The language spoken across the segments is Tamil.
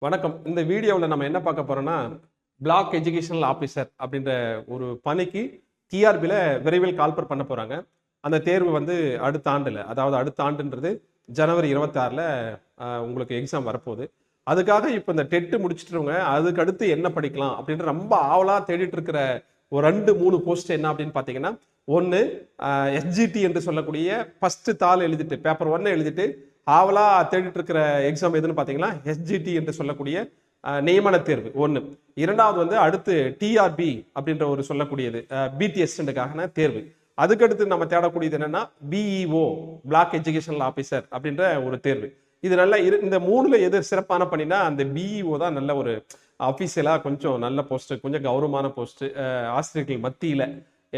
வணக்கம். இந்த வீடியோவில் நம்ம என்ன பார்க்க போறோம்னா, பிளாக் எஜுகேஷனல் ஆஃபீஸர் அப்படின்ற ஒரு பணிக்கு டிஆர்பில விரைவில் கால்பர் பண்ண போறாங்க. அந்த தேர்வு வந்து அடுத்த ஆண்டுல, அதாவது அடுத்த ஆண்டுன்றது ஜனவரி 26ல உங்களுக்கு எக்ஸாம் வரப்போகுது. அதுக்காக இப்ப இந்த டெட் முடிச்சிட்டவங்க அதுக்கு அடுத்து என்ன படிக்கலாம் அப்படின்ற ரொம்ப ஆவலா தேடிட்டு இருக்கிற ஒரு 2, 3 போஸ்ட் என்ன அப்படின்னு பார்த்தீங்கன்னா, ஒண்ணு எஸ்ஜிடி என்று சொல்லக்கூடிய ஃபர்ஸ்ட் தாள் எழுதிட்டு பேப்பர் 1 எழுதிட்டு ஆவலா தேடிட்டு இருக்கிற எக்ஸாம் எதுன்னு பார்த்தீங்கன்னா எஸ்ஜிடி என்று சொல்லக்கூடிய நியமன தேர்வு ஒன்று. இரண்டாவது வந்து அடுத்து டிஆர்பி அப்படின்ற ஒரு சொல்லக்கூடியது பிடிஎஸ்க்கான தேர்வு. அதுக்கடுத்து நம்ம தேடக்கூடியது என்னன்னா பிஇஓ பிளாக் எஜுகேஷனல் ஆஃபீஸர் அப்படின்ற ஒரு தேர்வு. இது நல்ல இந்த மூணுல எது சிறப்பான பணினா அந்த பிஇஓ தான் நல்ல ஒரு அஃபீஷியலா கொஞ்சம் நல்ல போஸ்ட், கொஞ்சம் கௌரவமான போஸ்ட் ஆசிரியர்கள் மத்தியில.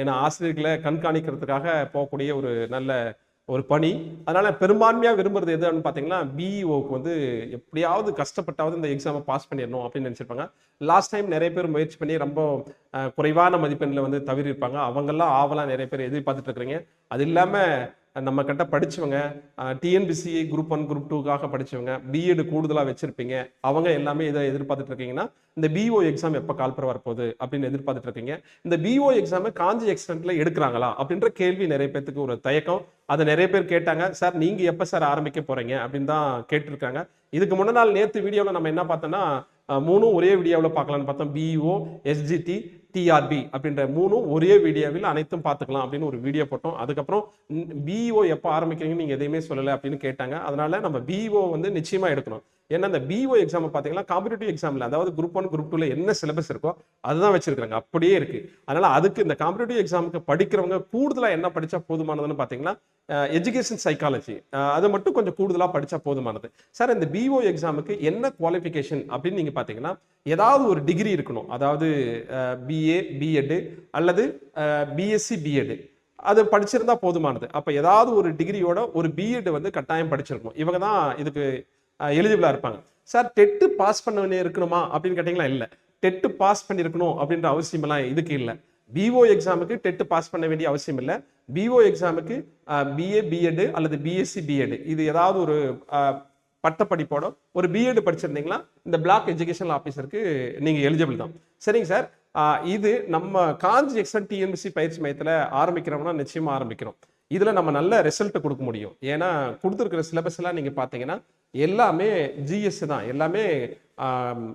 ஏன்னா ஆசிரியர்களை கண்காணிக்கிறதுக்காக போகக்கூடிய ஒரு நல்ல ஒரு பணி. அதனால பெரும்பான்மையா விரும்புறது எதுன்னு பாத்தீங்கன்னா பிஇஓக்கு வந்து எப்படியாவது கஷ்டப்பட்டாவது இந்த எக்ஸாமை பாஸ் பண்ணிடணும் அப்படின்னு நினைச்சிருப்பாங்க. லாஸ்ட் டைம் நிறைய பேர் முயற்சி பண்ணி ரொம்ப குறைவான மதிப்பெண்ல வந்து தவிர்ப்பாங்க. அவங்கெல்லாம் ஆவலாம் நிறைய பேர் எதிர்பார்த்துட்டு இருக்கிறீங்க. அது இல்லாம நம்ம கிட்ட படிச்சவங்க டிஎன்பிசி குரூப் 1 குரூப் 2க்காக படிச்சவங்க பிஎட் கூடுதலா வச்சிருப்பீங்க. அவங்க எல்லாமே இதை எதிர்பார்த்துட்டு இருக்கீங்கன்னா இந்த பிஓ எக்ஸாம் எப்போ கால்பர் வரப்போகுது அப்படின்னு எதிர்பார்த்துட்டு இருக்கீங்க. இந்த பிஓ எக்ஸாம் காஞ்சி எக்ஸ்டென்ட்ல எடுக்கிறாங்களா அப்படின்ற கேள்வி நிறைய பேருக்கு ஒரு தயக்கம். அதை நிறைய பேர் கேட்டாங்க. சார் நீங்க எப்ப சார் ஆரம்பிக்க போறீங்க அப்படின்னு தான் கேட்டிருக்காங்க. இதுக்கு முன்ன நாள் நேற்று வீடியோவில் நம்ம என்ன பார்த்தோம்னா மூணும் ஒரே வீடியோவில் பார்க்கலாம்னு பார்த்தோம். பிஇஓ எஸ்ஜிடி டிஆர்பி அப்படின்ற மூணும் ஒரே வீடியோவில் அனைத்தும் பார்த்துக்கலாம் அப்படின்னு ஒரு வீடியோ போட்டோம். அதுக்கப்புறம் பிஇஓ எப்போ ஆரம்பிக்கிறீங்கன்னு நீங்க எதையுமே சொல்லலை அப்படின்னு கேட்டாங்க. அதனால நம்ம பிஇஓ வந்து நிச்சயமா எடுக்கணும். ஏன்னா இந்த பிஓ எக்ஸாம் பார்த்தீங்கன்னா காம்படிட்டிவ் எக்ஸாம்ல, அதாவது குரூப் 1 குரூப் 2ல என்ன சிலபஸ் இருக்கோ அதுதான் வச்சிருக்காங்க, அப்படியே இருக்கு. அதனால அதுக்கு இந்த காம்படிட்டிவ் எக்ஸாமுக்கு படிக்கிறவங்க கூடுதலா என்ன படிச்சா போதுமானதுன்னு பார்த்தீங்கன்னா எஜுகேஷன் சைக்காலஜி அது மட்டும் கொஞ்சம் கூடுதலா படிச்சா போதுமானது. சார் இந்த பிஓ எக்ஸாமுக்கு என்ன குவாலிஃபிகேஷன் அப்படின்னு நீங்க பாத்தீங்கன்னா ஏதாவது ஒரு டிகிரி இருக்கணும். அதாவது பிஏ பிஎட் அல்லது பிஎஸ்சி பிஎட் அது படிச்சிருந்தா போதுமானது. அப்ப ஏதாவது ஒரு டிகிரியோட ஒரு பிஎட் வந்து கட்டாயம் படிச்சிருக்கணும். இவங்க தான் இதுக்கு எலிஜிபிளா இருப்பாங்க. சார் டெட் பாஸ் பண்ண இருக்கணுமா அப்படின்னு கேட்டீங்களா? இல்ல, டெட் பாஸ் பண்ணிருக்கணும் அப்படின்ற அவசியம் எல்லாம் இதுக்கு இல்லை. பிஓ எக்ஸாமுக்கு டெட் பாஸ் பண்ண வேண்டிய அவசியம் இல்லை. பிஓ எக்ஸாமுக்கு பிஏ பிஎட் அல்லது பிஎஸ்சி பிஎட் இது ஏதாவது ஒரு பட்டப்படிப்போட ஒரு பிஎட் படிச்சிருந்தீங்களா இந்த பிளாக் எஜுகேஷனல் ஆஃபீஸருக்கு நீங்க எலிஜிபிள் தான். சரிங்க சார், இது நம்ம காஞ்சி எக்ஸ்டன் டிஎன்பிசி பயிற்சி மையத்தில் ஆரம்பிக்கிறோம்னா நிச்சயமா ஆரம்பிக்கிறோம். இதுல நம்ம நல்ல ரிசல்ட் கொடுக்க முடியும். ஏன்னா கொடுத்துருக்கிற சிலபஸ் எல்லாம் நீங்க பாத்தீங்கன்னா எல்லாமே ஜிஎஸ் தான். எல்லாமே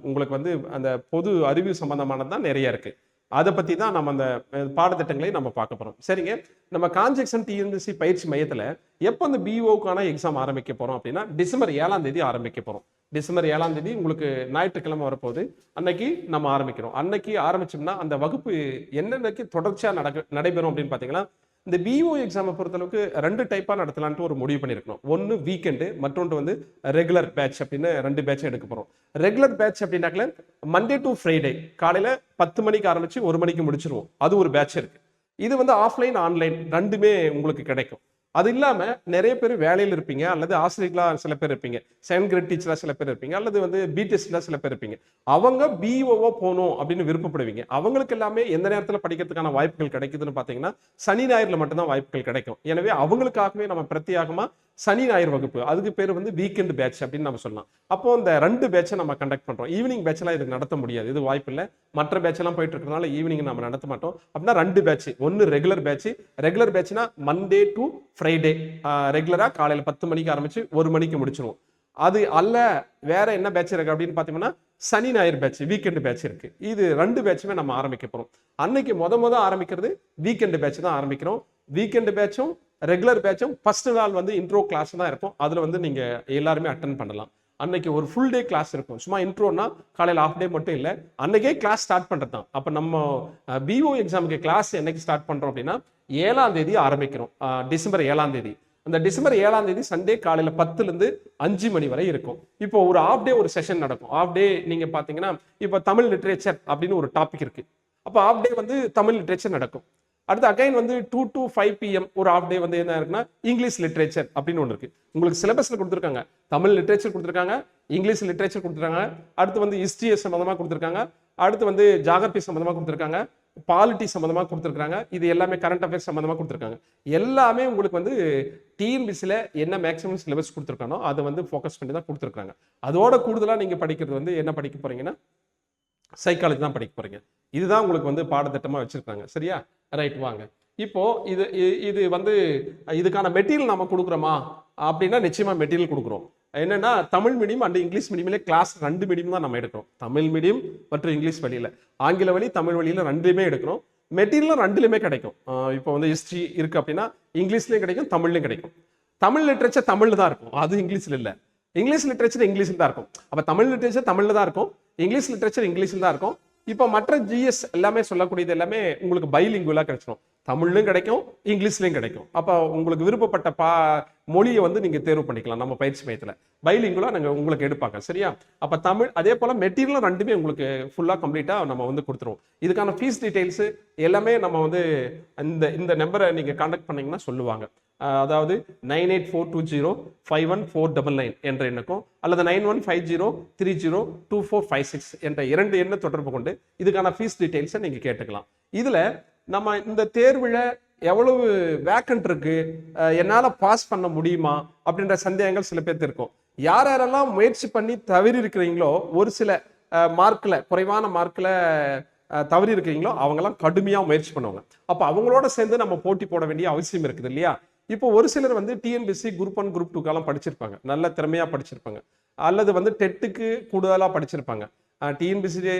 உங்களுக்கு வந்து அந்த பொது அறிவு சம்பந்தமானது தான் நிறைய இருக்கு. அதை பத்தி தான் நம்ம அந்த பாடத்திட்டங்களை நம்ம பார்க்க போறோம். சரிங்க, நம்ம கான்ஜெக்ஷன் டிஎன்பிசி பயிற்சி மையத்துல எப்போ அந்த பிஓக்கான எக்ஸாம் ஆரம்பிக்க போறோம் அப்படின்னா டிசம்பர் 7ஆம் தேதி ஆரம்பிக்க போறோம். டிசம்பர் 7ஆம் தேதி உங்களுக்கு ஞாயிற்றுக்கிழமை வரப்போகுது. அன்னைக்கு நம்ம ஆரம்பிக்கிறோம். அன்னைக்கு ஆரம்பிச்சோம்னா அந்த வகுப்பு என்னென்னக்கு தொடர்ச்சியா நடைபெறும் அப்படின்னு பாத்தீங்கன்னா இந்த பிஓ எக்ஸாமை பொறுத்தளவுக்கு 2 டைப்பா நடத்தலான்ட்டு ஒரு முடிவு பண்ணியிருக்கணும். ஒன்று வீக்கெண்டு, மற்றொன்று வந்து ரெகுலர் பேட்ச் அப்படின்னு 2 பேட்ச் எடுக்க போறோம். ரெகுலர் பேட்ச் அப்படின்னாக்கல மண்டே டு ஃப்ரைடே காலையில 10 மணிக்கு ஆரம்பிச்சு 1 மணிக்கு முடிச்சிருவோம். அது ஒரு பேட்ச் இருக்கு. இது வந்து ஆஃப்லைன் ஆன்லைன் ரெண்டுமே உங்களுக்கு கிடைக்கும். அது இல்லாம நிறைய பேர் வேலையில் இருப்பீங்க, அல்லது ஆசிரியர்களா சில பேர் இருப்பீங்க, செகண்ட் கிரேட் டீச்சரா சில பேர் இருப்பீங்க, அல்லது வந்து பிடெஸ்டா சில பேர் இருப்பீங்க. அவங்க பிஓவோ போகணும் அப்படின்னு விருப்பப்படுவீங்க. அவங்களுக்கு எல்லாமே எந்த நேரத்தில் படிக்கிறதுக்கான வாய்ப்புகள் கிடைக்குதுன்னு பாத்தீங்கன்னா சனி ஞாயிறுல மட்டும்தான் வாய்ப்புகள் கிடைக்கும். எனவே அவங்களுக்காகவே நம்ம பிரத்யேகமா சனி ஞாயிறு வகுப்பு, அதுக்கு பேர் வந்து வீக்கெண்ட் பேட்ச் அப்படின்னு நம்ம சொல்லலாம். அப்போ இந்த 2 பேட்சை நம்ம கண்டக்ட் பண்றோம். ஈவினிங் பேட்ச் எல்லாம் இதுக்கு நடத்த முடியாது, இது வாய்ப்பு இல்லை. மற்ற பேட்ச் எல்லாம் போயிட்டு இருக்கிறதுனால ஈவினிங் நம்ம நடத்த மாட்டோம். அப்படின்னா 2 பேட்ச். ஒன்னு ரெகுலர் பேட்ச். ரெகுலர் பேட்ச்னா மண்டே டு ஃப்ரைடே ரெகுலரா காலையில 10 மணிக்கு ஆரம்பிச்சு 1 மணிக்கு முடிச்சிருவோம். அது அல்ல வேற என்ன பேட்ச் இருக்கு அப்படின்னு பாத்தீங்கன்னா சனி ஞாயிறு பேட்ச், வீக்கெண்ட் பேட்ச் இருக்கு. இது 2 பேட்சுமே நம்ம ஆரம்பிக்க போறோம். அன்னைக்கு முத ஆரம்பிக்கிறது வீக்கெண்ட் பேட்ச் தான் ஆரம்பிக்கிறோம். வீக்கெண்ட் பேட்சும் ரெகுலர் பேட்சும் ஃபர்ஸ்ட் நாள் வந்து இன்ட்ரோ கிளாஸ் தான் இருக்கும். அதுல வந்து நீங்க எல்லாருமே அட்டென்ட் பண்ணலாம். அன்னைக்கு ஒரு ஃபுல் டே கிளாஸ் இருக்கும். சும்மா இன்ட்ரோனா காலையில் ஹாஃப் டே மட்டும் இல்லை, அன்னைக்கே கிளாஸ் ஸ்டார்ட் பண்றது தான். அப்ப நம்ம பிஓ எக்ஸாமுக்கு கிளாஸ் என்னைக்கு ஸ்டார்ட் பண்றோம் அப்படின்னா 7ஆம் தேதி ஆரம்பிக்கிறோம். டிசம்பர் 7ஆம் தேதி. அந்த டிசம்பர் 7ஆம் தேதி சண்டே காலையில 10ல இருந்து 5 மணி வரை இருக்கும். இப்போ ஒரு ஹாஃப் டே ஒரு செஷன் நடக்கும். ஹாஃப் டே நீங்க பாத்தீங்கன்னா இப்போ தமிழ் லிட்ரேச்சர் அப்படின்னு ஒரு டாபிக் இருக்கு. அப்போ ஹாஃப் டே வந்து தமிழ் லிட்ரேச்சர் நடக்கும். அடுத்து அகைன் வந்து 2 to 5 PM ஒரு ஹாஃப் டே வந்து என்ன இருக்குன்னா இங்கிலீஷ் லிட்ரேச்சர் அப்படின்னு ஒன்று இருக்கு. உங்களுக்கு சிலபஸ்ல கொடுத்துருக்காங்க, தமிழ் லிட்ரேச்சர் கொடுத்துருக்காங்க, இங்கிலீஷ் லிட்ரேச்சர் கொடுத்துருக்காங்க, அடுத்து வந்து ஹிஸ்டரி சம்பந்தமா கொடுத்துருக்காங்க, அடுத்து வந்து ஜாகிரபி சம்பந்தமா கொடுத்துருக்காங்க, பாலிட்டி சம்மந்தமாக கொடுத்துருக்காங்க, இது எல்லாமே கரண்ட் அஃபேர்ஸ் சம்மந்தமாக கொடுத்துருக்காங்க. எல்லாமே உங்களுக்கு வந்து டிஎன்பிசியில் என்ன மேக்ஸிமம் சிலபஸ் கொடுத்துருக்கானோ அதை வந்து ஃபோக்கஸ் பண்ணி தான் கொடுத்துருக்காங்க. அதோட கூடுதலாக நீங்கள் படிக்கிறது வந்து என்ன படிக்க போறீங்கன்னா சைக்காலஜி தான் படிக்க போறீங்க. இதுதான் உங்களுக்கு வந்து பாடத்திட்டமாக வச்சிருக்காங்க. சரியா? ரைட், வாங்க. இப்போ இது வந்து இதுக்கான மெட்டீரியல் நம்ம கொடுக்குறோமா அப்படின்னா நிச்சயமா மெட்டீரியல் கொடுக்குறோம். என்னன்னா தமிழ் மீடியம் அண்ட் இங்கிலீஷ் மீடியம்ல கிளாஸ் 2 மீடியம் தான் நம்ம எடுக்கிறோம். தமிழ் மீடியம் மற்றும் இங்கிலீஷ் வழியில, ஆங்கில வழி தமிழ் வழியில 2மே எடுக்கிறோம். மெட்டீரியலும் 2லுமே கிடைக்கும். இப்போ வந்து ஹிஸ்டரி இருக்கு அப்படின்னா இங்கிலீஷ்லயும் கிடைக்கும், தமிழ்லயும் கிடைக்கும். தமிழ் லிட்ரேச்சர் தமிழ்ல தான் இருக்கும், அது இங்கிலீஷ்ல இல்ல. இங்கிலீஷ் லிட்ரேச்சர் இங்கிலீஷ்ல தான் இருக்கும். அப்ப தமிழ் லிட்ரேச்சர் தமிழ்ல தான் இருக்கும், இங்கிலீஷ் லிட்ரேச்சர் இங்கிலீஷ்ல தான் இருக்கும். இப்போ மற்ற ஜிஎஸ் எல்லாமே சொல்லக்கூடியது எல்லாமே உங்களுக்கு பைலிங்குவலா கிடைச்சிடும். தமிழ்லையும் கிடைக்கும், இங்கிலீஷ்லையும் கிடைக்கும். அப்போ உங்களுக்கு விருப்பப்பட்ட மொழியை வந்து நீங்க தேர்வு பண்ணிக்கலாம். நம்ம பயிற்சி மையத்துல பைலிங்குவலா நாங்க உங்களுக்கு எடுப்பாங்க. சரியா? அப்ப தமிழ் அதே போல மெட்டீரியலும் 2மே உங்களுக்கு ஃபுல்லா கம்ப்ளீட்டா நம்ம வந்து கொடுத்துருவோம். இதுக்கான ஃபீஸ் டீடைல்ஸ் எல்லாமே நம்ம வந்து இந்த நம்பரை நீங்க கான்டாக்ட் பண்ணீங்கன்னா சொல்லுவாங்க. அதாவது 9842051499 என்ற எண்ணுக்கும் அல்லது 9150302456 என்ற 2 எண்ணை தொடர்பு கொண்டு இதுக்கான ஃபீஸ் டீடைல்ஸை நீங்க கேட்டுக்கலாம். இதுல நம்ம இந்த தேர்வுல எவ்வளவு வேக்கன்ட் இருக்கு, என்னால பாஸ் பண்ண முடியுமா அப்படின்ற சந்தேகங்கள் சில பேருக்கு இருக்கும். யாரெல்லாம் முயற்சி பண்ணி தவறி இருக்கிறீங்களோ, ஒரு சில மார்க்ல குறைவான மார்க்ல தவறி இருக்கிறீங்களோ அவங்கெல்லாம் கடுமையா முயற்சி பண்ணுவாங்க. அப்ப அவங்களோட சேர்ந்து நம்ம போட்டி போட வேண்டிய அவசியம் இருக்குது இல்லையா? இப்போ ஒரு சிலர் வந்து டிஎன்பிஎஸ்சி குரூப் 1 குரூப் 2 படிச்சிருப்பாங்க, நல்ல திறமையா படிச்சிருப்பாங்க, அல்லது வந்து டெட்டுக்கு கூடுதலா படிச்சிருப்பாங்க. டிஎன்பிஎஸ்சி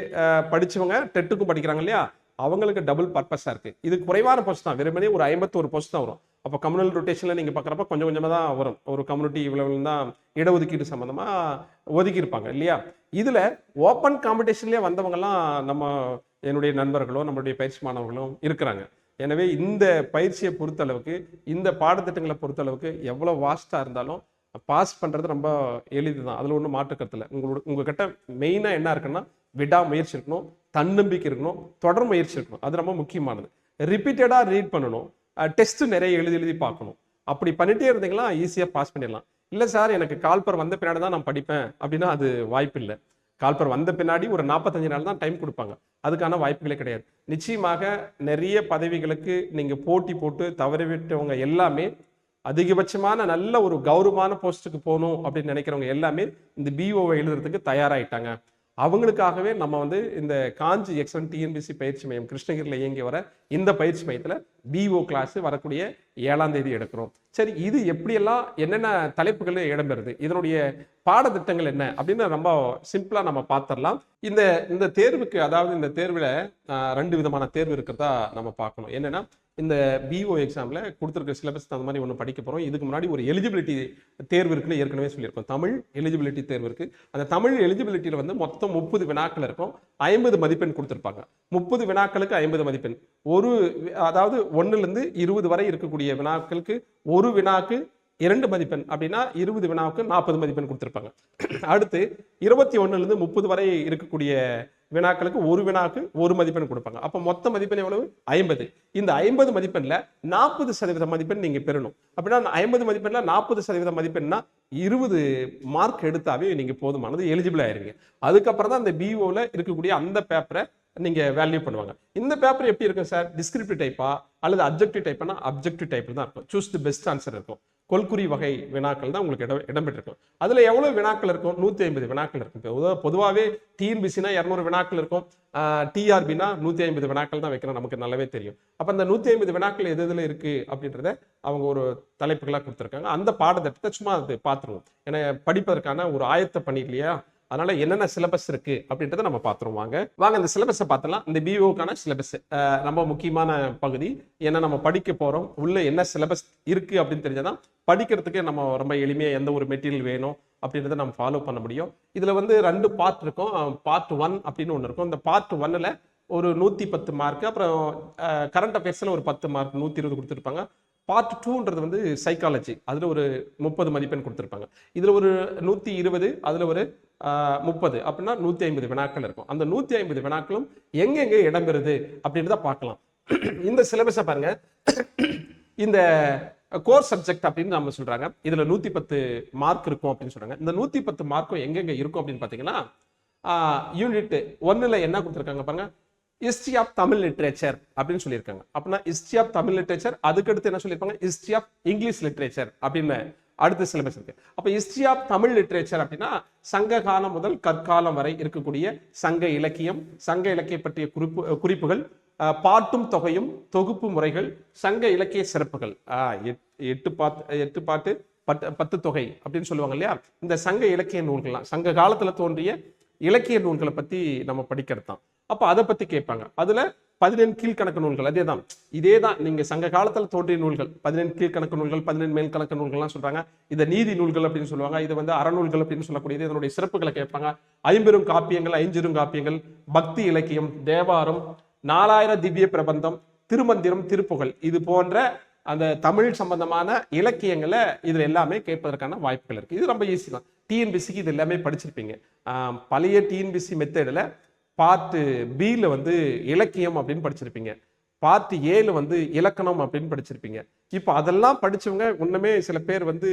படிச்சவங்க டெட்டுக்கும் படிக்கிறாங்க இல்லையா? அவங்களுக்கு டபுள் பர்பஸா இருக்கு. இது குறைவான போஸ்ட் தான், வெறுமனே ஒரு 51 போஸ்ட் தான் வரும். அப்போ கம்யூனல் ரொட்டேஷன்ல நீங்க பாக்குறப்ப கொஞ்சம் கொஞ்சமா தான் வரும். ஒரு கம்யூனிட்டி இவ்வளவு தான் இடஒதுக்கீடு சம்பந்தமா ஒதுக்கி இருப்பாங்க இல்லையா? இதுல ஓப்பன் காம்படிஷன்லயே வந்தவங்க எல்லாம் நம்ம என்னுடைய நண்பர்களோ நம்மளுடைய பயிற்சி மாணவர்களும் இருக்கிறாங்க. எனவே இந்த பயிற்சியை பொறுத்தளவுக்கு, இந்த பாடத்திட்டங்களை பொறுத்தளவுக்கு எவ்வளவு வாஸ்டா இருந்தாலும் பாஸ் பண்றது ரொம்ப எளிதுதான். அதுல ஒன்றும் மாற்று கருத்துல. உங்ககிட்ட மெயினா என்ன இருக்குன்னா விடாமுயற்சி இருக்கணும், தன்னம்பிக்கை இருக்கணும், தொடர் முயற்சி இருக்கணும். அது ரொம்ப முக்கியமானது. ரிப்பீட்டடா ரீட் பண்ணணும், டெஸ்ட் நிறைய எழுதி பார்க்கணும். அப்படி பண்ணிட்டே இருந்தீங்கன்னா ஈஸியா பாஸ் பண்ணிடலாம். இல்ல சார் எனக்கு கால்பர் வந்த பின்னாடி தான் நான் படிப்பேன் அப்படின்னா அது வாய்ப்பு இல்லை. கால்பர் வந்த பின்னாடி ஒரு 45 நாள் தான் டைம் கொடுப்பாங்க. அதுக்கான வாய்ப்புகளே கிடையாது. நிச்சயமாக நிறைய பதவிகளுக்கு நீங்க போட்டி போட்டு தவறிவிட்டவங்க எல்லாமே அதிகபட்சமான நல்ல ஒரு கௌரவமான போஸ்ட்டுக்கு போகணும் அப்படின்னு நினைக்கிறவங்க எல்லாமே இந்த பிஓவை எழுதுறதுக்கு தயாராயிட்டாங்க. அவங்களுக்காகவே நம்ம வந்து இந்த காஞ்சி எக்ஸலன்ட் டிஎன்பிஎஸ்சி பயிற்சி மையம் கிருஷ்ணகிரியில் இயங்கி வர இந்த பயிற்சி மையத்தில் பிஓ கிளாஸ் வரக்கூடிய 7ஆம் தேதி எடுக்கிறோம். சரி, இது எப்படியெல்லாம் என்னென்ன தலைப்புகள் இடம்பெறுது, இதனுடைய பாடத்திட்டங்கள் என்ன அப்படின்னு ரொம்ப சிம்பிளா நம்ம பார்த்துடலாம். இந்த தேர்வுக்கு, அதாவது இந்த தேர்வுல 2 விதமான தேர்வு இருக்கிறதா நம்ம பார்க்கணும். என்னன்னா, இந்த பிஓ எக்ஸாம்ல கொடுத்துருக்க சிலபஸ் அந்த மாதிரி ஒன்று படிக்க போறோம். இதுக்கு முன்னாடி ஒரு எலிஜிபிலிட்டி தேர்வு இருக்குன்னு ஏற்கனவே சொல்லியிருக்கோம். தமிழ் எலிஜிபிலிட்டி தேர்வு இருக்கு. அந்த தமிழ் எலிஜிபிலிட்டியில வந்து மொத்தம் 30 வினாக்கள் இருக்கும். 50 மதிப்பெண் கொடுத்துருப்பாங்க. 30 வினாக்களுக்கு 50 மதிப்பெண். அதாவது 1ல இருந்து 20 வரை இருக்கக்கூடிய வினாக்களுக்கு ஒரு வினாக்கு 2 மதிப்பெண் அப்படின்னா 20 வினாவுக்கு 40 மதிப்பெண் கொடுத்திருப்பாங்க. அடுத்து 21ல இருந்து 30 வரை இருக்கக்கூடிய வினாக்களுக்கு ஒரு வினாக்கு 1 மதிப்பெண் கொடுப்பாங்க. அப்ப மொத்த மதிப்பெண் எவ்வளவு? 50. இந்த 50 மதிப்பெண்ல 40% மதிப்பெண் நீங்க பெறணும். அப்படின்னா 50 மதிப்பெண்ல 40% மதிப்பெண்னா 20 மார்க் எடுத்தாவே நீங்க போதுமானது, எலிஜிபிள் ஆயிருவீங்க. அதுக்கப்புறம் தான் அந்த பிஓல இருக்கக்கூடிய அந்த பேப்பரை நீங்க வேல்யூ பண்ணுவாங்க. இந்த பேப்பர் எப்படி இருக்கும் சார்? டிஸ்கிரிப்டிவ் டைப்பா அல்லது அப்ஜெக்டிவ் டைப்னா அப்ஜெக்டிவ் டைப்ல தான் இருக்கும். சூஸ் தி பெஸ்ட் ஆன்சர் இருக்கும். கொள்குறி வகை வினாக்கள் தான் உங்களுக்கு இடம்பெற்றிருக்கும். அதுல எவ்வளவு வினாக்கள் இருக்கும்? 150 வினாக்கள் இருக்கும். பொதுவாகவே டிஎன்பிசினா 200 வினாக்கள் இருக்கும். டிஆர்பினா 150 வினாக்கள் தான் வைக்கணும், நமக்கு நல்லாவே தெரியும். அப்ப அந்த 150 வினாக்கள் எது எதுல இருக்கு அப்படின்றத அவங்க ஒரு தலைப்புகளா கொடுத்துருக்காங்க. அந்த பாடத்திட்டத்தை சும்மா அது பார்த்துருவோம். ஏன்னா படிப்பதற்கான ஒரு ஆயத்த பணி இல்லையா? அதனால என்னென்ன சிலபஸ் இருக்கு அப்படின்றத நம்ம பார்த்துருவோம். வாங்க இந்த சிலபஸை பார்த்துலாம். இந்த பிஓக்கான சிலபஸ் ரொம்ப முக்கியமான பகுதி. ஏன்னா நம்ம படிக்க போறோம், உள்ள என்ன சிலபஸ் இருக்கு அப்படின்னு தெரிஞ்சாதான் படிக்கிறதுக்கு நம்ம ரொம்ப எளிமையா எந்த ஒரு மெட்டீரியல் வேணும் அப்படின்றத நம்ம ஃபாலோ பண்ண முடியும். இதுல வந்து 2 பார்ட் இருக்கும். பார்ட் 1 அப்படின்னு ஒன்று இருக்கும். இந்த பார்ட் 1ல ஒரு 110 மார்க், அப்புறம் கரண்ட் அஃபேர்ஸ்ல ஒரு 10 மார்க் 120 கொடுத்துருப்பாங்க. பார்ட் 2ன்றது வந்து சைக்காலஜி, அதுல ஒரு 30 மதிப்பெண் கொடுத்துருப்பாங்க. இதுல ஒரு 120, அதுல ஒரு 30 அப்படின்னா 150 வினாக்கள் இருக்கும். அந்த 150 வினாக்களும் எங்கெங்க இடம்பெறுது அப்படின்றத பார்க்கலாம். இந்த சிலபஸை பாருங்க. இந்த கோர் சப்ஜெக்ட் அப்படின்னு நம்ம சொல்றாங்க. இதுல 110 மார்க் இருக்கும் அப்படின்னு சொல்றாங்க. இந்த 110 மார்க்கும் எங்கெங்க இருக்கும் அப்படின்னு பாத்தீங்கன்னா, யூனிட் 1ல என்ன கொடுத்துருக்காங்க பாருங்க, ஹிஸ்டரி ஆஃப் தமிழ் லிட்ரேச்சர் அப்படின்னு சொல்லியிருக்காங்க. அப்படின்னா ஹிஸ்டரி ஆஃப் தமிழ் லிட்ரேச்சர், அதுக்கடுத்து என்ன சொல்லியிருப்பாங்க, ஹிஸ்டரி ஆஃப் இங்கிலீஷ் லிட்ரேச்சர் அப்படின்னு அடுத்த சிலபஸ் இருக்கு. அப்ப ஹிஸ்டரி ஆஃப் தமிழ் லிட்ரேச்சர் அப்படின்னா சங்க காலம் முதல் கற்காலம் வரை இருக்கக்கூடிய சங்க இலக்கியம், சங்க இலக்கிய பற்றிய குறிப்புகள், பாட்டும் தொகையும் தொகுப்பு முறைகள், சங்க இலக்கிய சிறப்புகள், எட்டு பாட்டு 10 தொகை அப்படின்னு சொல்லுவாங்க இல்லையா, இந்த சங்க இலக்கிய நூல்கள்லாம் சங்க காலத்துல தோன்றிய இலக்கிய நூல்களை பத்தி நம்ம படிக்கிறது தான். அப்ப அதை பத்தி கேட்பாங்க. அதுல 17 கீழ்கணக்கு நூல்கள், இதேதான் நீங்க சங்க காலத்துல தோன்றிய நூல்கள், 17 கீழ்கணக்கு நூல்கள், 17 மேல் கணக்கு நூல்கள்லாம் சொல்றாங்க. இதை நீதி நூல்கள் அப்படின்னு சொல்லுவாங்க. இது வந்து அறநூல்கள் அப்படின்னு சொல்லக்கூடியது. இதனுடைய சிறப்புகளை கேட்பாங்க. ஐம்பெரும் காப்பியங்கள், ஐஞ்சிறும் காப்பியங்கள், பக்தி இலக்கியம், தேவாரம், 4000 திவ்ய பிரபந்தம், திருமந்திரம், திருப்புகழ், இது போன்ற அந்த தமிழ் சம்பந்தமான இலக்கியங்களை இதுல எல்லாமே கேட்பதற்கான வாய்ப்புகள் இருக்கு. இது ரொம்ப ஈஸி தான். டிஎன்பிசிக்கு இது எல்லாமே படிச்சிருப்பீங்க. பழைய டிஎன்பிசி மெத்தேடில் பார்ட் பியில் வந்து இலக்கியம் அப்படின்னு படிச்சிருப்பீங்க, பார்ட் ஏல வந்து இலக்கணம் அப்படின்னு படிச்சிருப்பீங்க. இப்போ அதெல்லாம் படிச்சவங்க இன்னுமே சில பேர் வந்து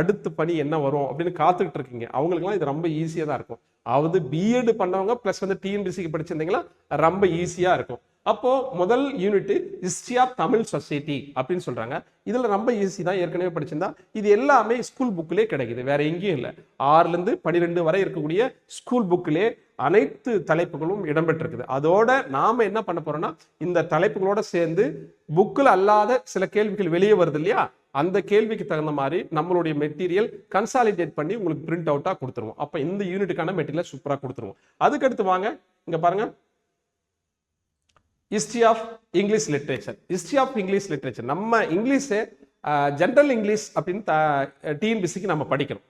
அடுத்த பணி என்ன வரும் அப்படின்னு காத்துக்கிட்டு இருக்கீங்க. அவங்களுக்குலாம் இது ரொம்ப ஈஸியாக தான் இருக்கும். அதாவது பிஎட் பண்ணவங்க பிளஸ் வந்து டிஎன்பிசிக்கு படிச்சிருந்தீங்களா ரொம்ப ஈஸியா இருக்கும். அப்போ முதல் unit history of Tamil society அப்படின்னு சொல்றாங்க. இதுல ரொம்ப ஈஸி தான், ஏற்கனவே படிச்சிருந்தா. இது எல்லாமே ஸ்கூல் புக்லேயே கிடைக்குது, வேற எங்கேயும் இல்லை. 6ல இருந்து 12 வரை இருக்கக்கூடிய ஸ்கூல் புக்லேயே அனைத்து தலைப்புகளும் இடம்பெற்றிருக்குது. அதோட நாம என்ன பண்ண போறோம்னா, இந்த தலைப்புகளோட சேர்ந்து புக்கில் அல்லாத சில கேள்விகள் வெளியே வருது இல்லையா, அந்த கேள்விக்கு தகுந்த மாதிரி நம்மளுடைய மெட்டீரியல் கன்சாலிடேட் பண்ணி உங்களுக்கு பிரிண்ட் அவுட்டா கொடுத்துருவோம். அப்ப இந்த யூனிட்டுக்கான மெட்டீரியல் சூப்பரா கொடுத்துருவோம். அதுக்கடுத்து வாங்க இங்க பாருங்க, history of English literature. History of English literature நம்ம இங்கிலீஷ் ஜென்ரல் இங்கிலீஷ் அப்படின்னு டிஎன்பிசிக்கு நம்ம படிக்கிறோம்,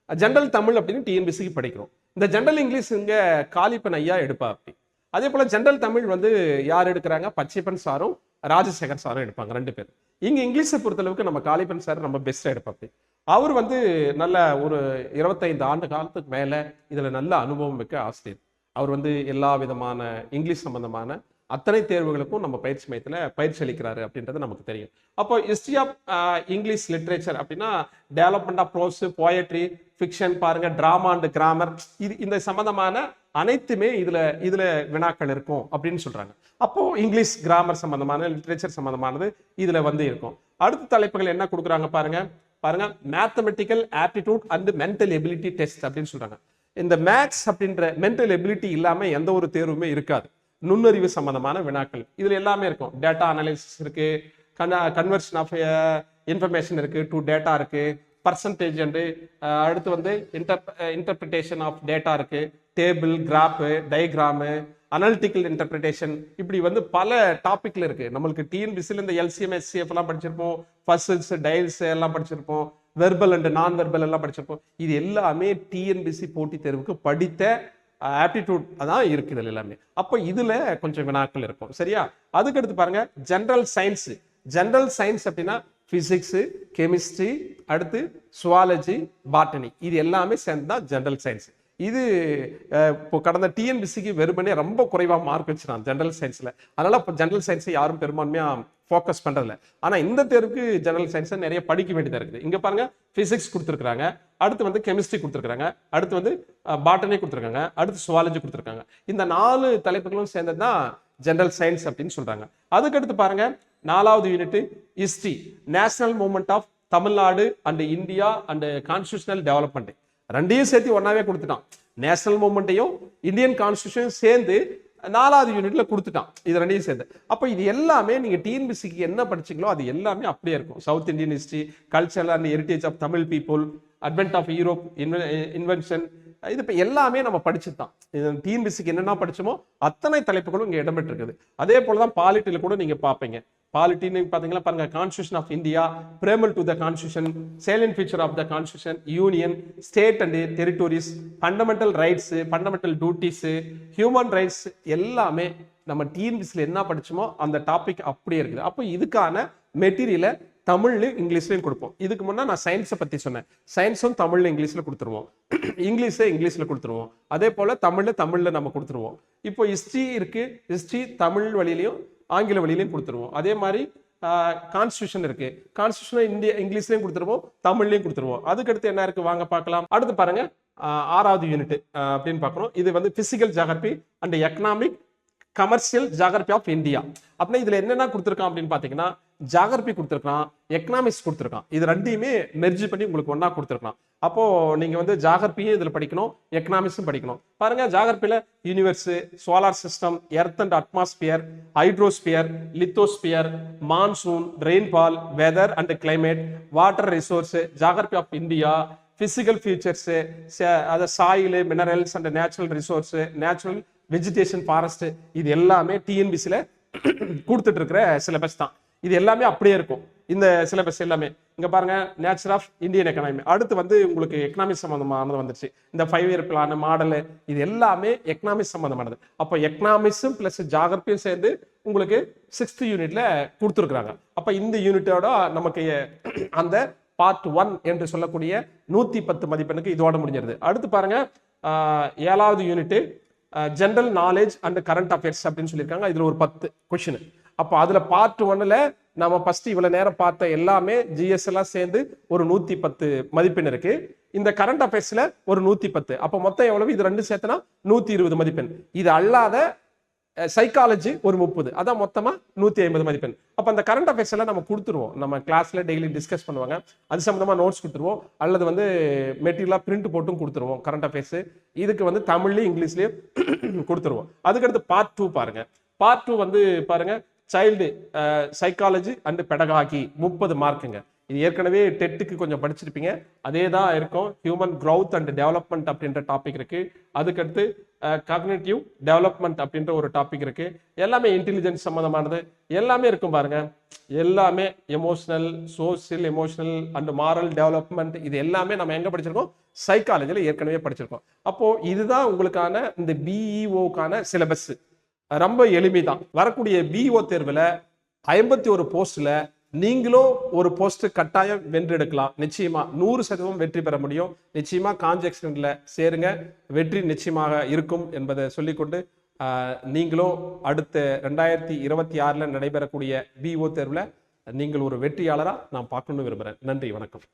ஜென்ரல் தமிழ் அப்படின்னு டிஎன்பிசிக்கு படிக்கிறோம். இந்த ஜென்ரல் இங்கிலீஷ் இங்க காளிப்பன் ஐயா எடுப்பா. அப்படி அதே போல ஜென்ரல் தமிழ் வந்து யார் எடுக்கிறாங்க, பச்சைப்பன் சாரும் ராஜசேகர் சாரும் எடுப்பாங்க, 2 பேர். இங்க இங்கிலீஷை பொறுத்தளவுக்கு நம்ம காளிப்பன் சார் ரொம்ப பெஸ்டா எடுப்பாப்பி. அவர் வந்து நல்ல ஒரு 25 ஆண்டு காலத்துக்கு மேல இதுல நல்ல அனுபவம் மிக்க ஆசிரியர். அவர் வந்து எல்லா விதமான இங்கிலீஷ் சம்பந்தமான அத்தனை தேர்வுகளுக்கும் நம்ம பயிற்சி மையத்துல பயிற்சி அளிக்கிறாரு அப்படின்றது நமக்கு தெரியும். அப்போ ஹிஸ்டரி ஆஃப் இங்கிலீஷ் லிட்ரேச்சர் அப்படின்னா development of prose, poetry, fiction, பாருங்க டிராமா அண்ட் கிராமர், இந்த சம்பந்தமான அனைத்துமே இதுல வினாக்கள் இருக்கும் அப்படின்னு சொல்றாங்க. அப்போ இங்கிலீஷ் கிராமர் சம்பந்தமான லிட்ரேச்சர் சம்பந்தமானது இதுல வந்து இருக்கும். அடுத்த தலைப்புகள் என்ன கொடுக்குறாங்க பாருங்க, mathematical aptitude and mental ability test அப்படின்னு சொல்றாங்க. இந்த மேக்ஸ் அப்படின்ற மென்டல் எபிலிட்டி இல்லாம எந்த ஒரு தேர்வுமே இருக்காது. நுண்ணறிவு சம்பந்தமான வினாக்கள் இதுல எல்லாமே இருக்கும். டேட்டா அனாலிசிஸ் இருக்கு, கன்வர்ஷன் ஆஃப் இன்ஃபர்மேஷன் இருக்கு, டு டேட்டா இருக்கு, பர்சன்டேஜ் அண்டு அடுத்து வந்து இன்டர்பிரிட்டேஷன் ஆஃப் டேட்டா இருக்கு, table, graph, diagram, analytical interpretation, இப்படி வந்து பல டாபிக்ல இருக்கு. நம்மளுக்கு டிஎன்பிசில இந்த எல்சிஎம், எஸ்சிஎஃப் எல்லாம் படிச்சிருப்போம், ஃபர்ஸ்ட்ஸ், டைல்ஸ் எல்லாம் படிச்சிருப்போம், வெர்பல் அண்ட் நான் வெர்பல் எல்லாம் படிச்சிருப்போம். இது எல்லாமே டிஎன்பிசி போட்டித் தேர்வுக்கு படித்த ஆப்டிடியூட் தான் இருக்குது எல்லாமே. அப்போ இதுல கொஞ்சம் வினாக்கள் இருக்கும், சரியா? அதுக்கடுத்து பாருங்க ஜெனரல் சயின்ஸ். ஜெனரல் சயின்ஸ் அப்படின்னா பிசிக்ஸ், கெமிஸ்ட்ரி, அடுத்து சுவாலஜி, பாட்டனி, இது எல்லாமே சேர்ந்துதான் ஜெனரல் சயின்ஸ். இது இப்போ கடந்த டிஎன்பிசிக்கு வெறுமனே ரொம்ப குறைவா மார்க் வச்சிருக்கான் ஜெனரல் சயின்ஸ்ல. அதனால இப்போ ஜெனரல் சயின்ஸை யாரும் பெரும்பான்மையா ஃபோக்கஸ் பண்றதில்ல. ஆனா இந்த தேர்வுக்கு ஜெனரல் சயின்ஸை நிறைய படிக்க வேண்டியதா இருக்குது. இங்க பாருங்க பிசிக்ஸ் கொடுத்துருக்காங்க, அடுத்து வந்து கெமிஸ்ட்ரி கொடுத்துருக்காங்க, அடுத்து வந்து பாட்டனி கொடுத்துருக்காங்க, அடுத்து சுவாலஜி கொடுத்துருக்காங்க. இந்த 4 தலைப்புகளும் சேர்ந்ததுதான் ஜெனரல் சயின்ஸ் அப்படின்னு சொல்றாங்க. அதுக்கடுத்து பாருங்க 4வது unit history, national movement of Tamil Nadu and India and constitutional development. ரெண்டையும் சேர்த்து ஒன்னாவே கொடுத்துட்டான். நேஷனல் மூவ்மெண்ட்டையும் இந்தியன் கான்ஸ்டிடியூஷன் சேர்ந்து 4வது யூனிட்ல கொடுத்துட்டான், இது ரெண்டையும் சேர்ந்து. அப்ப இது எல்லாமே நீங்க டிஎன்பிசிக்கு என்ன படிச்சீங்களோ அது எல்லாமே அப்படியே இருக்கும். South Indian history, culture and heritage of Tamil people, advent of Europe invention, இது இப்ப எல்லாமே நம்ம படிச்சுதான். டிஎன்பிசிக்கு என்னென்ன படிச்சோமோ அத்தனை தலைப்புகளும் இங்க இடம்பெற்றிருக்குது. அதே போலதான் பாலிட்டில கூட நீங்க பாப்பீங்க. பாலிட்டின்னு பாத்தீங்கன்னா பாருங்க, constitution of India, preamble to the constitution, salient feature of the constitution, union, state and territories, fundamental rights, fundamental duties, human rights, எல்லாமே நம்ம டிஎன்பிசில என்ன படிச்சோமோ அந்த டாபிக் அப்படியே இருக்குது. அப்போ இதுக்கான மெட்டீரியலை தமிழ்ல இங்கிலீஷ்லயும் கொடுப்போம். இதுக்கு முன்னா நான் சயின்ஸை பத்தி சொன்னேன், சயின்ஸும் தமிழ்ல இங்கிலீஷ்ல கொடுத்துருவோம், இங்கிலீஷை இங்கிலீஷ்ல கொடுத்துருவோம், அதே போல தமிழ்ல நம்ம கொடுத்துருவோம். இப்போ ஹிஸ்டரி இருக்கு, ஹிஸ்டரி தமிழ் வழியிலையும் ஆங்கில வழியிலையும் கொடுத்துருவோம். அதே மாதிரி கான்ஸ்டிடியூஷன் இருக்கு, கான்ஸ்டிடியூஷன் இங்கிலீஷ்லயும் கொடுத்துருவோம், தமிழ்லயும் கொடுத்துருவோம். அதுக்கடுத்து என்ன இருக்கு வாங்க பார்க்கலாம். அடுத்து பாருங்க 6வது யூனிட் அப்படின்னு பார்க்கணும். இது வந்து physical geography and economic commercial geography of India. அப்படின்னா இதுல என்னென்ன கொடுத்துருக்கான் அப்படின்னு பாத்தீங்கன்னா, ஜியாகிரபி கொடுத்துருக்கான், எக்கனாமிக்ஸ் கொடுத்துருக்கான். இது ரெண்டையுமே மெர்ஜ் பண்ணி உங்களுக்கு ஒன்னா கொடுத்துருக்கான். அப்போ நீங்க வந்து ஜியாகிரபியும் இதுல படிக்கணும், எக்கனாமிக்ஸும் படிக்கணும். பாருங்க, ஜியாகிரபில universe, solar system, earth and atmosphere, hydrosphere, lithosphere, monsoon, rainfall, weather and climate, water resource, geography of India, physical features, அத soil, minerals and natural resource, natural vegetation, forest, இது எல்லாமே டிஎன்பிசில கொடுத்துட்டு இருக்கிற சிலபஸ் தான். இது எல்லாமே அப்படியே இருக்கும் இந்த சிலபஸ் எல்லாமே. இங்க பாருங்க, நேச்சர் ஆஃப் இந்தியன் எக்கனாமி. அடுத்து வந்து உங்களுக்கு எக்கனாமிக்ஸ் சம்பந்தமானது வந்துருச்சு. இந்த 5 இயர் பிளான், மாடல், இது எல்லாமே எக்கனாமிக்ஸ் சம்பந்தமானது. அப்போ எக்கனாமிக்ஸும் பிளஸ் ஜியாகிரபியும் சேர்ந்து உங்களுக்கு 6th யூனிட்ல கொடுத்துருக்காங்க. அப்ப இந்த யூனிட்டோட நமக்கு அந்த பார்ட் 1 என்று சொல்லக்கூடிய 110 மதிப்பெண்ணுக்கு இதோட முடிஞ்சிருது. அடுத்து பாருங்க, 7வது unit general knowledge and current affairs அப்படின்னு சொல்லியிருக்காங்க. இதுல ஒரு 10 கொஸ்டின். அப்போ அதுல பார்ட் 1ல நம்ம ஃபர்ஸ்ட் இவ்வளவு நேரம் பார்த்த எல்லாமே ஜிஎஸ் எல்லாம் சேர்ந்து ஒரு 110 மதிப்பெண் இருக்கு. இந்த கரண்ட் அஃபேர்ஸ்ல ஒரு 110. அப்போ மொத்தம் எவ்வளவு? இது ரெண்டு சேர்த்தனா 120 மதிப்பெண். இது அல்லாத சைக்காலஜி ஒரு 30, அதான் மொத்தமா 150 மதிப்பெண். அப்ப அந்த கரண்ட் அஃபேர்ஸ் எல்லாம் நம்ம கொடுத்துருவோம். நம்ம கிளாஸ்ல டெய்லி டிஸ்கஸ் பண்ணுவாங்க, அது சம்பந்தமா நோட்ஸ் கொடுத்துருவோம், அல்லது வந்து மெட்டீரியலா பிரிண்ட் போட்டும் கொடுத்துருவோம். கரண்ட் அஃபேர்ஸ் இதுக்கு வந்து தமிழ்லயும் இங்கிலீஷ்லயும் கொடுத்துருவோம். அதுக்கடுத்து பார்ட் 2 பாருங்க. பார்ட் 2 வந்து பாருங்க, சைல்டு சைக்காலஜி அண்ட் பெடகாகி, 30 மார்க்குங்க. இது ஏற்கனவே டெட்டுக்கு கொஞ்சம் படிச்சிருப்பீங்க, அதே தான் இருக்கும். ஹியூமன் growth அண்ட் டெவலப்மெண்ட் அப்படின்ற டாபிக் இருக்கு. அதுக்கடுத்து காக்னிட்டிவ் டெவலப்மெண்ட் அப்படின்ற ஒரு டாபிக் இருக்கு. எல்லாமே இன்டெலிஜென்ஸ் சம்பந்தமானது எல்லாமே இருக்கும் பாருங்க. எல்லாமே emotional, social, emotional and moral development, இது எல்லாமே நம்ம எங்க படிச்சிருக்கோம்? சைக்காலஜில ஏற்கனவே படிச்சிருக்கோம். அப்போ இதுதான் உங்களுக்கான இந்த பிஇஓக்கான சிலபஸ். ரொம்ப எளிமைதான். வரக்கூடிய பிஇஓ தேர்வுல 51 போஸ்ட்ல நீங்களும் ஒரு போஸ்ட் கட்டாயம் வென்றெடுக்கலாம். நிச்சயமா 100% வெற்றி பெற முடியும். நிச்சயமா கான்ஜெக்ஷன்ல சேருங்க, வெற்றி நிச்சயமாக இருக்கும் என்பதை சொல்லிக்கொண்டு, நீங்களும் அடுத்த 2026ல நடைபெறக்கூடிய பிஇஓ தேர்வுல நீங்கள் ஒரு வெற்றியாளரா நான் பார்க்கணும்னு விரும்புறேன். நன்றி, வணக்கம்.